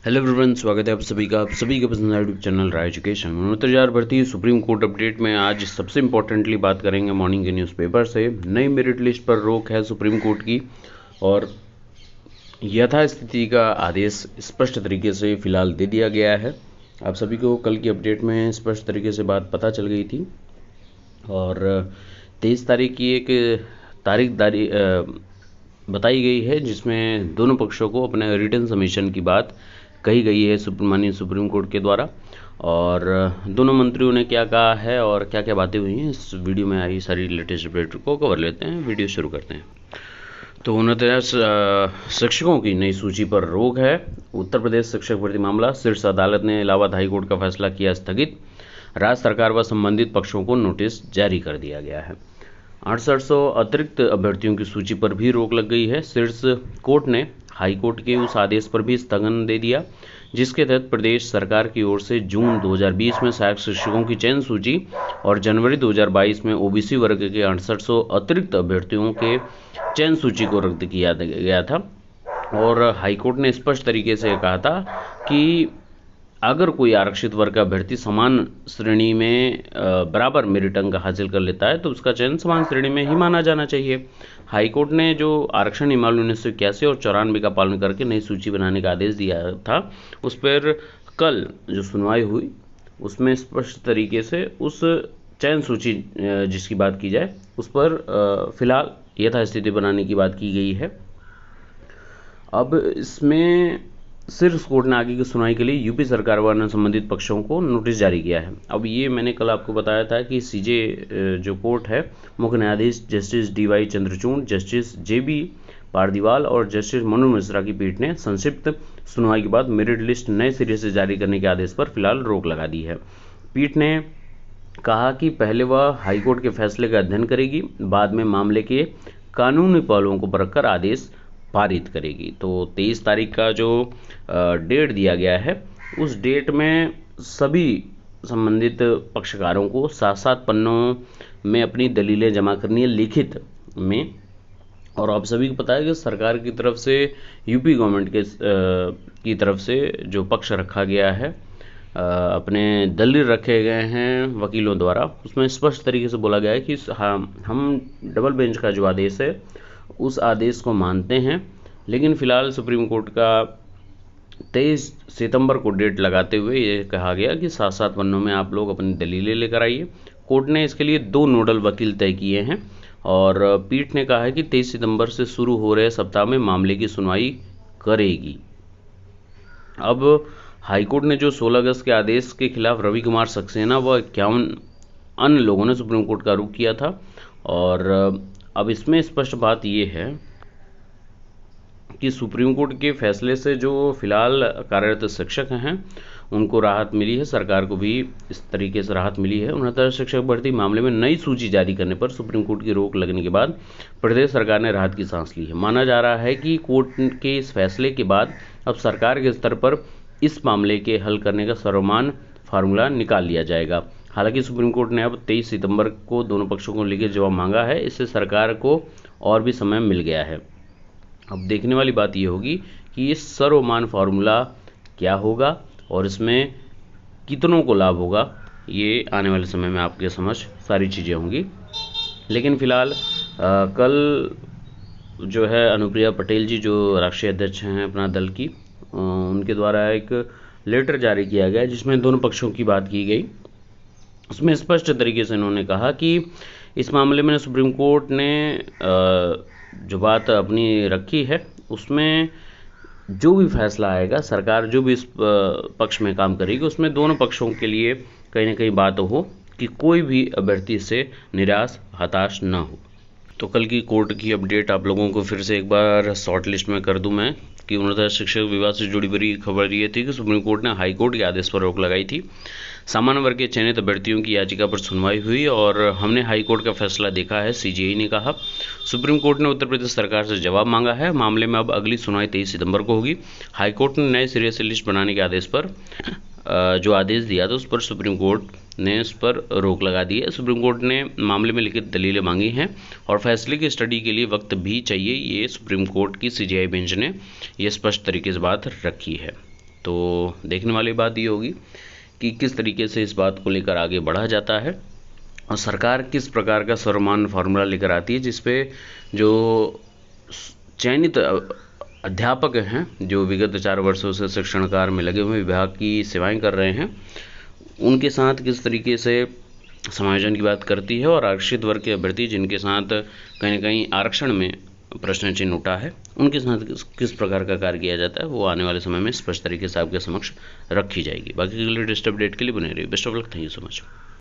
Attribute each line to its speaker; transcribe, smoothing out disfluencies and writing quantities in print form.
Speaker 1: Hello everyone, स्वागत है आप सभी का पसंदीदा यूट्यूब चैनल राय एजुकेशन। मनोत्तर जार भर्ती सुप्रीम कोर्ट अपडेट में आज सबसे इम्पोर्टेंटली बात करेंगे मॉर्निंग के न्यूज़पेपर से। नई मेरिट लिस्ट पर रोक है सुप्रीम कोर्ट की और यथास्थिति का आदेश स्पष्ट तरीके से फिलहाल दे दिया गया है। आप सभी को कल की अपडेट में स्पष्ट तरीके से बात पता चल गई थी और 23 तारीख की एक तारीख बताई गई है जिसमें दोनों पक्षों को अपने रिटन सबमिशन की बात कही गई है माननीय सुप्रीम कोर्ट के द्वारा। और दोनों मंत्रियों ने क्या कहा है और क्या क्या बातें हुई हैं, इस वीडियो में आई सारी लेटेस्ट अपडेट को कवर लेते हैं। वीडियो शुरू करते हैं। तो 29 शिक्षकों की नई सूची पर रोक है। उत्तर प्रदेश शिक्षक भर्ती मामला, शीर्ष अदालत ने इलाहाबाद हाईकोर्ट का फैसला किया स्थगित। राज्य सरकार व संबंधित पक्षों को नोटिस जारी कर दिया गया है। 6800 अतिरिक्त अभ्यर्थियों की सूची पर भी रोक लग गई है। शीर्ष कोर्ट ने हाईकोर्ट के उस आदेश पर भी स्थगन दे दिया जिसके तहत प्रदेश सरकार की ओर से जून 2020 में सहायक शिक्षकों की चयन सूची और जनवरी 2022 में ओबीसी वर्ग के 6800 अतिरिक्त अभ्यर्थियों के चयन सूची को रद्द किया गया था। और हाईकोर्ट ने स्पष्ट तरीके से कहा था कि अगर कोई आरक्षित वर्ग का अभ्यर्थी समान श्रेणी में बराबर मेरिट अंक हासिल कर लेता है तो उसका चयन समान श्रेणी में ही माना जाना चाहिए। हाईकोर्ट ने जो आरक्षण नियमावली 1981 और 94 का पालन करके नई सूची बनाने का आदेश दिया था, उस पर कल जो सुनवाई हुई उसमें स्पष्ट तरीके से उस चयन सूची जिसकी बात की जाए उस पर फिलहाल यथास्थिति बनाने की बात की गई है। अब इसमें शीर्ष कोर्ट ने आगे की सुनवाई के लिए यूपी सरकार व अन्य संबंधित पक्षों को नोटिस जारी किया है। अब ये मैंने कल आपको बताया था कि सीजे जो कोर्ट है, मुख्य न्यायाधीश justice DY Chandrachud, justice JB पारदीवाल और जस्टिस मनोज मिश्रा की पीठ ने संक्षिप्त सुनवाई के बाद मेरिट लिस्ट नए सिरे से जारी करने के आदेश पर फिलहाल रोक लगा दी है। पीठ ने कहा कि पहले वह हाईकोर्ट के फैसले का अध्ययन करेगी, बाद में मामले के कानूनी पहलुओं को परखकर आदेश पारित करेगी। तो 23 तारीख का जो डेट दिया गया है उस डेट में सभी संबंधित पक्षकारों को 7-7 पन्नों में अपनी दलीलें जमा करनी है लिखित में। और आप सभी को पता है कि सरकार की तरफ से यूपी गवर्नमेंट की तरफ से जो पक्ष रखा गया है, अपने दलील रखे गए हैं वकीलों द्वारा, उसमें स्पष्ट तरीके से बोला गया है कि हम डबल बेंच का जो आदेश है उस आदेश को मानते हैं, लेकिन फ़िलहाल सुप्रीम कोर्ट का 23 सितंबर को डेट लगाते हुए ये कहा गया कि 7-7 पन्नों में आप लोग अपनी दलीलें लेकर आइए। कोर्ट ने इसके लिए 2 नोडल वकील तय किए हैं और पीठ ने कहा है कि 23 सितंबर से शुरू हो रहे सप्ताह में मामले की सुनवाई करेगी। अब हाईकोर्ट ने जो 16 अगस्त के आदेश के खिलाफ रवि कुमार सक्सेना व 51 अन्य लोगों ने सुप्रीम कोर्ट का रुख किया था और अब इसमें स्पष्ट बात ये है कि सुप्रीम कोर्ट के फैसले से जो फिलहाल कार्यरत शिक्षक हैं उनको राहत मिली है, सरकार को भी इस तरीके से राहत मिली है। 69 शिक्षक भर्ती मामले में नई सूची जारी करने पर सुप्रीम कोर्ट की रोक लगने के बाद प्रदेश सरकार ने राहत की सांस ली है। माना जा रहा है कि कोर्ट के इस फैसले के बाद अब सरकार के स्तर पर इस मामले के हल करने का सर्वमान्य फार्मूला निकाल लिया जाएगा। हालांकि सुप्रीम कोर्ट ने अब 23 सितंबर को दोनों पक्षों को लेकर जवाब मांगा है, इससे सरकार को और भी समय मिल गया है। अब देखने वाली बात ये होगी कि इस सर्वमान्य फार्मूला क्या होगा और इसमें कितनों को लाभ होगा, ये आने वाले समय में आपके समझ सारी चीज़ें होंगी। लेकिन फ़िलहाल कल जो है अनुप्रिया पटेल जी जो राष्ट्रीय अध्यक्ष हैं अपना दल की, उनके द्वारा एक लेटर जारी किया गया जिसमें दोनों पक्षों की बात की गई। उसमें स्पष्ट तरीके से उन्होंने कहा कि इस मामले में सुप्रीम कोर्ट ने जो बात अपनी रखी है उसमें जो भी फैसला आएगा, सरकार जो भी इस पक्ष में काम करेगी उसमें दोनों पक्षों के लिए कहीं ना कहीं बात हो कि कोई भी अभ्यर्थी से निराश हताश ना हो। तो कल की कोर्ट की अपडेट आप लोगों को फिर से एक बार शॉर्ट लिस्ट में कर दूं मैं कि 69 शिक्षक विवाद से जुड़ी बड़ी खबर ये थी कि सुप्रीम कोर्ट ने हाई कोर्ट के आदेश पर रोक लगाई थी। सामान्य वर्ग के चयनित अभ्यर्थियों की याचिका पर सुनवाई हुई और हमने हाई कोर्ट का फैसला देखा है, CJI ने कहा। सुप्रीम कोर्ट ने उत्तर प्रदेश सरकार से जवाब मांगा है। मामले में अब अगली सुनवाई 23 सितंबर को होगी। हाई कोर्ट ने नए सिरे से लिस्ट बनाने के आदेश पर जो आदेश दिया था उस पर सुप्रीम कोर्ट ने इस पर रोक लगा दी है। सुप्रीम कोर्ट ने मामले में लिखित दलीलें मांगी हैं और फैसले की स्टडी के लिए वक्त भी चाहिए, ये सुप्रीम कोर्ट की CJI बेंच ने ये स्पष्ट तरीके से बात रखी है। तो देखने वाली बात ये होगी कि किस तरीके से इस बात को लेकर आगे बढ़ा जाता है और सरकार किस प्रकार का सर्वमान्य फार्मूला लेकर आती है, जिसपे जो चयनित अध्यापक हैं जो विगत 4 वर्षों से शिक्षण कार्य में लगे हुए विभाग की सेवाएं कर रहे हैं, उनके साथ किस तरीके से समायोजन की बात करती है और आरक्षित वर्ग के अभ्यर्थी जिनके साथ कहीं ना कहीं आरक्षण में प्रश्न चिन्ह उठा है, उनके साथ किस प्रकार का कार्य किया जाता है, वो आने वाले समय में स्पष्ट तरीके से आपके समक्ष रखी जाएगी। बाकी के लेटेस्ट अपडेट के लिए बने रहिए। Best of luck. Thank you so much.